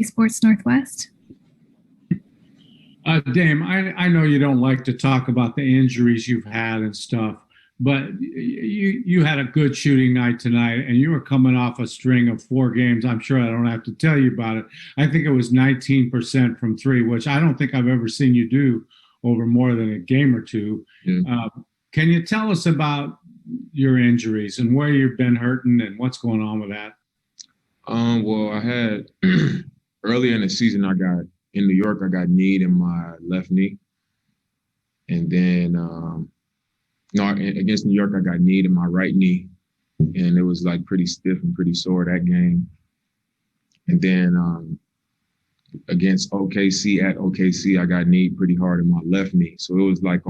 Sports Northwest. Dame, I know you don't like to talk about the injuries you've had and stuff, but you had a good shooting night tonight, and you were coming off a string of 4 games. I'm sure I don't have to tell you about it. I think it was 19% from three, which I don't think I've ever seen you do over more than a game or two. Yeah. Can you tell us about your injuries and where you've been hurting and what's going on with that? Well, I had earlier in the season, in New York, I got kneed in my left knee. And then, against New York, I got kneed in my right knee. And it was like pretty stiff and pretty sore that game. And then against OKC at OKC, I got kneed pretty hard in my left knee. So it was like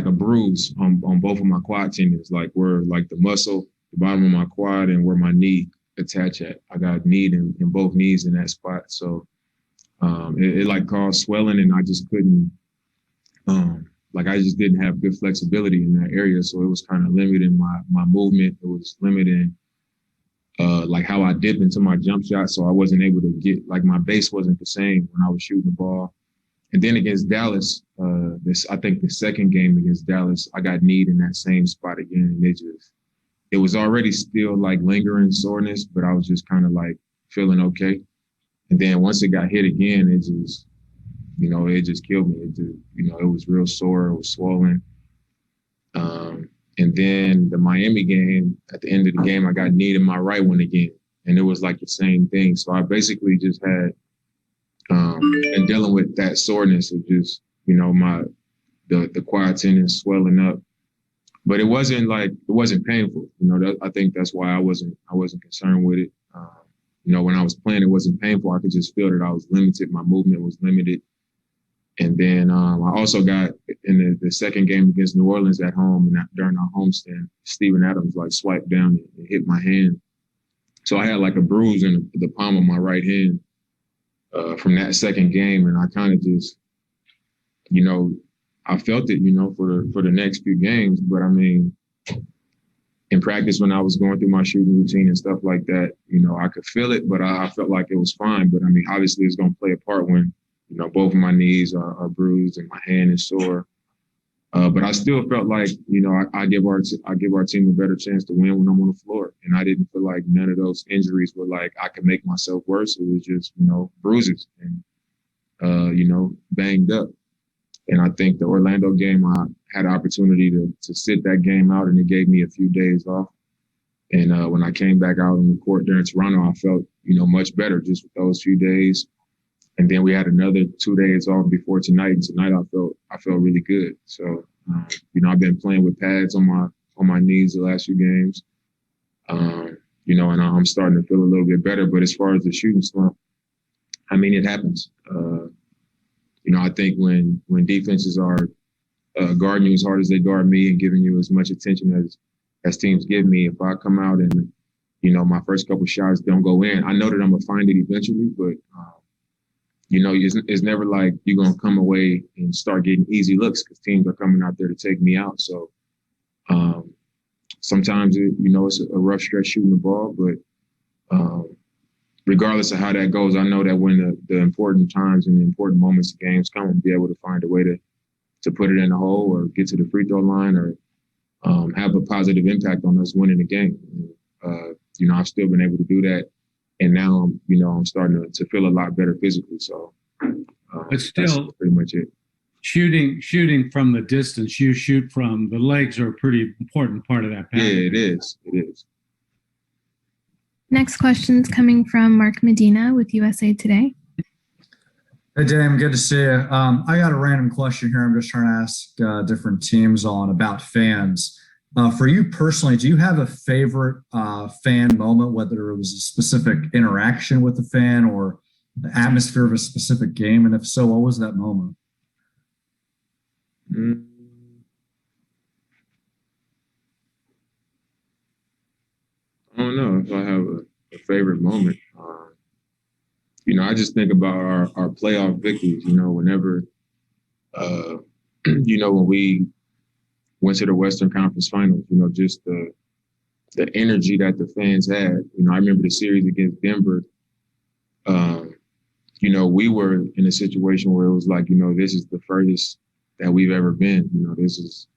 a bruise on both of my quad tendons, like where like the muscle, the bottom of my quad and where my knee attach at. I got kneed in both knees in that spot. So it like caused swelling, and I just couldn't, I just didn't have good flexibility in that area. So it was kind of limiting my movement. It was limiting like how I dip into my jump shot. So I wasn't able to get, like my base wasn't the same when I was shooting the ball. And then against Dallas, I think the second game against Dallas, I got kneed in that same spot again. And it was already still like lingering soreness, but I was just kind of like feeling okay. And then once it got hit again, it just killed me. It was real sore, it was swollen. And then the Miami game, at the end of the game, I got kneed in my right one again. And it was like the same thing. So I basically just had been dealing with that soreness of just, the quad tendon swelling up. But it wasn't painful. I think that's why I wasn't concerned with it. When I was playing, it wasn't painful. I could just feel that I was limited. My movement was limited. And then I also got in the second game against New Orleans at home, and during our homestand, Steven Adams like swiped down and hit my hand. So I had like a bruise in the palm of my right hand from that second game, and I kind of just, I felt it, for the next few games. But I mean, in practice when I was going through my shooting routine and stuff like that, I could feel it, but I felt like it was fine. But I mean, obviously it's going to play a part when, both of my knees are bruised and my hand is sore. But I still felt like, I give our team a better chance to win when I'm on the floor. And I didn't feel like none of those injuries were like I could make myself worse. It was just, bruises and, banged up. And I think the Orlando game, I had an opportunity to sit that game out, and it gave me a few days off. And when I came back out on the court there in Toronto, I felt, much better just with those few days. And then we had another 2 days off before tonight. And tonight I felt really good. So, I've been playing with pads on my knees the last few games. And I'm starting to feel a little bit better. But as far as the shooting slump, I mean, it happens. I think when defenses are guarding you as hard as they guard me and giving you as much attention as teams give me, if I come out and, my first couple shots don't go in, I know that I'm going to find it eventually, but, it's never like you're going to come away and start getting easy looks because teams are coming out there to take me out. So sometimes, it's a rough stretch shooting the ball, but regardless of how that goes, I know that when the important times and the important moments of games come, and be able to find a way to put it in the hole or get to the free throw line or have a positive impact on us winning the game. I've still been able to do that. And now, I'm starting to feel a lot better physically. So but still, that's pretty much it. Shooting from the distance you shoot from, the legs are a pretty important part of that pattern. Yeah, it is. Next question is coming from Mark Medina with USA Today. Hey, Dame, good to see you. I got a random question here. I'm just trying to ask different teams about fans. For you personally, do you have a favorite fan moment, whether it was a specific interaction with the fan or the atmosphere of a specific game? And if so, what was that moment? I don't know if I have a favorite moment. I just think about our playoff victories, whenever, when we went to the Western Conference Finals, just the the energy that the fans had. You know, I remember the series against Denver. You know, we were in a situation where it was like, you know, this is the furthest that we've ever been. You know, this is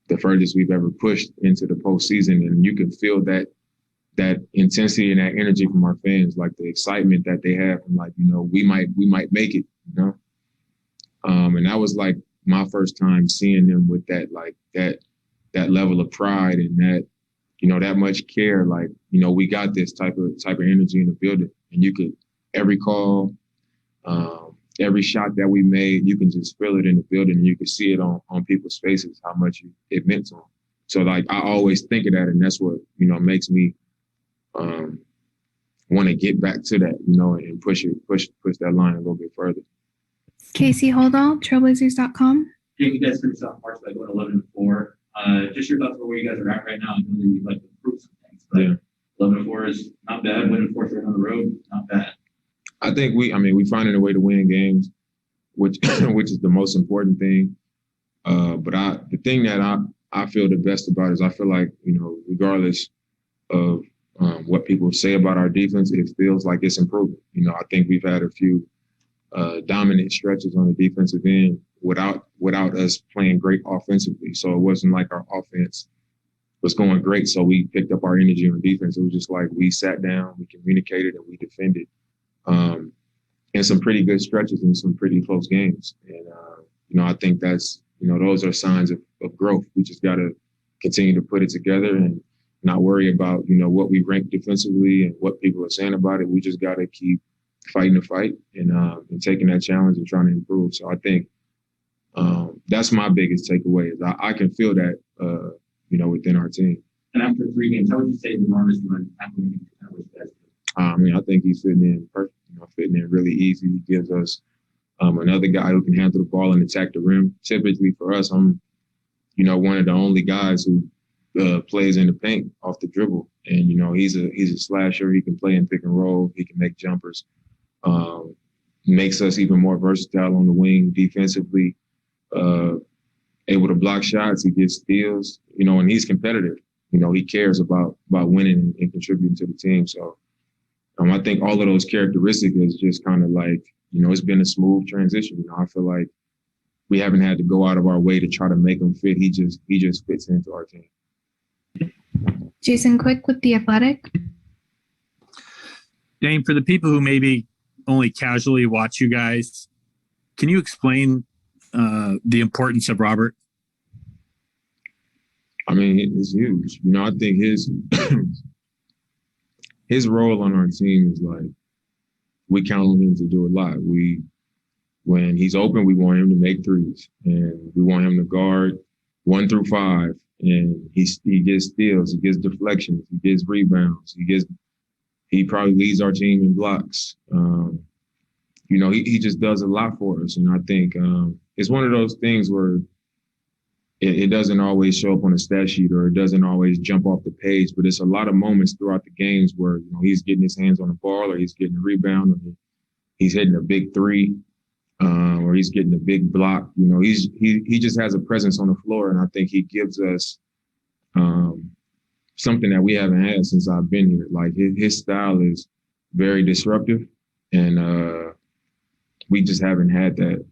the furthest we've ever pushed into the postseason, and you can feel that intensity and that energy from our fans, like the excitement that they have, and like, you know, we might make it, you know. And that was like my first time seeing them with that, like that level of pride and that, you know, that much care. Like, you know, we got this type of energy in the building, and you could every call, every shot that we made, you can just feel it in the building, and you can see it on people's faces how much it meant to them. So like I always think of that, and that's what, you know, makes me want to get back to that, you know, and push that line a little bit further. Casey Holdall, Trailblazers.com. Jake, you guys finished off March by going 11-4. Just your thoughts on where you guys are at right now. I know that you'd like to improve some things, but 11-4 is not bad. Winning 4 straight on the road, not bad. I think we finding a way to win games, which is the most important thing. But the thing that I feel the best about is I feel like, you know, regardless of what people say about our defense, it feels like it's improving. You know, I think we've had a few dominant stretches on the defensive end without us playing great offensively. So it wasn't like our offense was going great, so we picked up our energy on defense. It was just like we sat down, we communicated, and we defended. In some pretty good stretches and some pretty close games. And, you know, I think that's, you know, those are signs of growth. We just got to continue to put it together and not worry about, you know, what we rank defensively and what people are saying about it. We just got to keep fighting the fight and taking that challenge and trying to improve. So I think that's my biggest takeaway is I can feel that, you know, within our team. And after 3 games, how would you say the Norm is doing after you kind of was best? I mean, I think he's fitting in perfect. You know, fitting in really easy. He gives us another guy who can handle the ball and attack the rim. Typically for us, I'm, you know, one of the only guys who plays in the paint off the dribble. And, you know, he's a slasher. He can play in pick and roll. He can make jumpers. Makes us even more versatile on the wing defensively. Able to block shots. He gets steals. You know, and he's competitive. You know, he cares about winning and contributing to the team. So I think all of those characteristics is just kind of like, you know, it's been a smooth transition. You know, I feel like we haven't had to go out of our way to try to make him fit. He just fits into our team. Jason Quick with The Athletic. Dame, for the people who maybe only casually watch you guys, can you explain the importance of Robert? I mean, it's huge. You know, I think his role on our team is like, we count on him to do a lot. When he's open, we want him to make threes, and we want him to guard 1 through 5. And he gets steals, he gets deflections, he gets rebounds, he probably leads our team in blocks. You know, he just does a lot for us, and I think it's one of those things where it doesn't always show up on the stat sheet or it doesn't always jump off the page, but it's a lot of moments throughout the games where, you know, he's getting his hands on the ball or he's getting a rebound or he's hitting a big 3 or he's getting a big block. You know, he just has a presence on the floor, and I think he gives us something that we haven't had since I've been here. Like his style is very disruptive, and we just haven't had that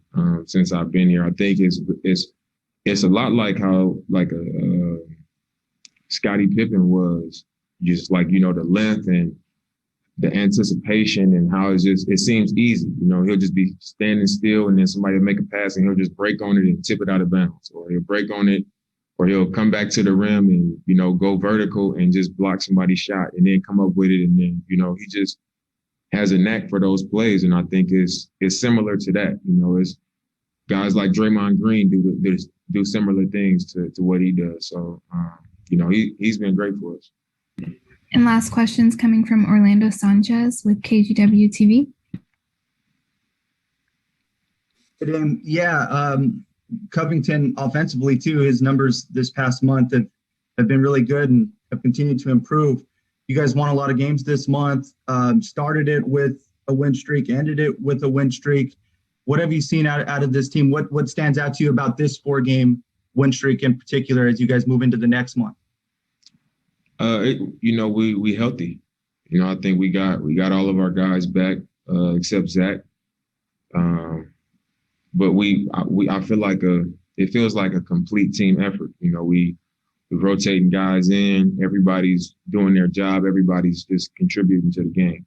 since I've been here. I think it's a lot like how a Scottie Pippen was, just like, you know, the length and the anticipation and how it seems easy. You know, he'll just be standing still and then somebody will make a pass and he'll just break on it and tip it out of bounds, or he'll break on it, or he'll come back to the rim and, you know, go vertical and just block somebody's shot and then come up with it. And then, you know, he just has a knack for those plays. And I think it's similar to that. You know, it's guys like Draymond Green do similar things to what he does. So, you know, he's been great for us. And last questions coming from Orlando Sanchez with KGW TV. Yeah, Covington offensively too, his numbers this past month have been really good and have continued to improve. You guys won a lot of games this month, started it with a win streak, ended it with a win streak. What have you seen out of this team? What stands out to you about this 4-game win streak in particular as you guys move into the next month? We healthy. I think we got all of our guys back except Zach. But I feel like it feels like a complete team effort. We're rotating guys in. Everybody's doing their job. Everybody's just contributing to the game.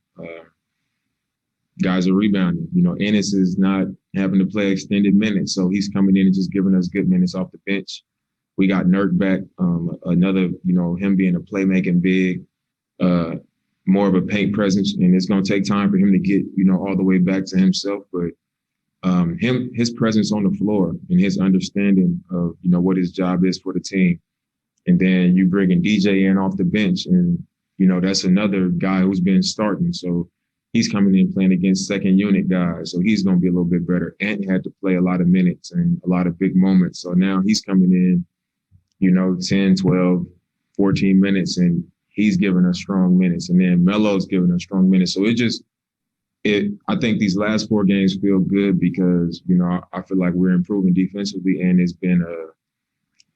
Guys are rebounding. Ennis is not having to play extended minutes, so he's coming in and just giving us good minutes off the bench. We got Nurk back, another, him being a playmaking big, more of a paint presence, and it's going to take time for him to get, all the way back to himself. But his presence on the floor and his understanding of, what his job is for the team. And then you bringing DJ in off the bench, and, that's another guy who's been starting. So he's coming in playing against second unit guys. So he's going to be a little bit better. Ant had to play a lot of minutes and a lot of big moments. So now he's coming in, 10, 12, 14 minutes, and he's giving us strong minutes. And then Melo's giving us strong minutes. So I think these last 4 games feel good because, I feel like we're improving defensively, and it's been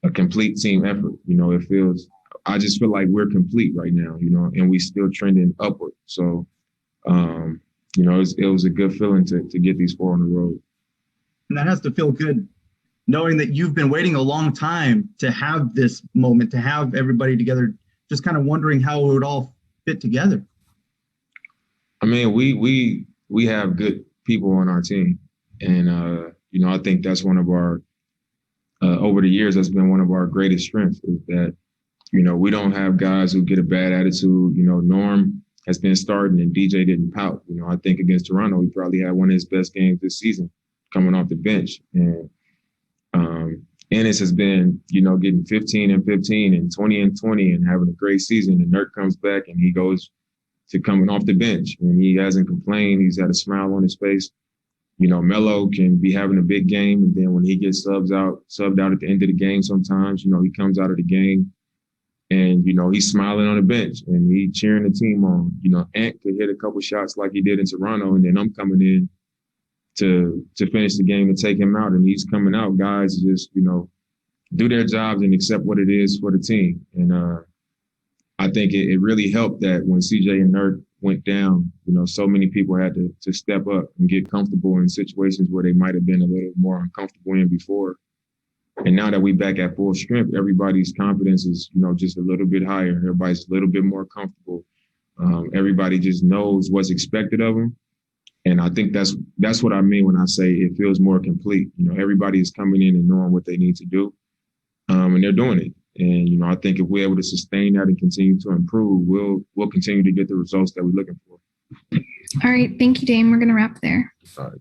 a complete team effort. I just feel like we're complete right now, and we still trending upward. So, it was a good feeling to get these 4 on the road. And that has to feel good, knowing that you've been waiting a long time to have this moment, to have everybody together, just kind of wondering how it would all fit together. I mean, we have good people on our team. And, I think that's one of our, over the years, that's been one of our greatest strengths is that, we don't have guys who get a bad attitude. Norm has been starting and DJ didn't pout. I think against Toronto, he probably had one of his best games this season coming off the bench. And Ennis has been, getting 15 and 15 and 20 and 20 and having a great season. And Nurk comes back and he goes to coming off the bench and he hasn't complained. He's had a smile on his face. Melo can be having a big game. And then when he gets subbed out at the end of the game, sometimes, he comes out of the game and, he's smiling on the bench and he cheering the team on. Ant could hit a couple shots like he did in Toronto. And then I'm coming in to finish the game and take him out. And he's coming out. Guys just, do their jobs and accept what it is for the team. And I think it really helped that when CJ and Nurk went down, so many people had to step up and get comfortable in situations where they might have been a little more uncomfortable in before. And now that we're back at full strength, everybody's confidence is, just a little bit higher. Everybody's a little bit more comfortable. Everybody just knows what's expected of them. And I think that's what I mean when I say it feels more complete. Everybody is coming in and knowing what they need to do, and they're doing it. And, I think if we're able to sustain that and continue to improve, we'll continue to get the results that we're looking for. All right. Thank you, Dame. We're going to wrap there. All right.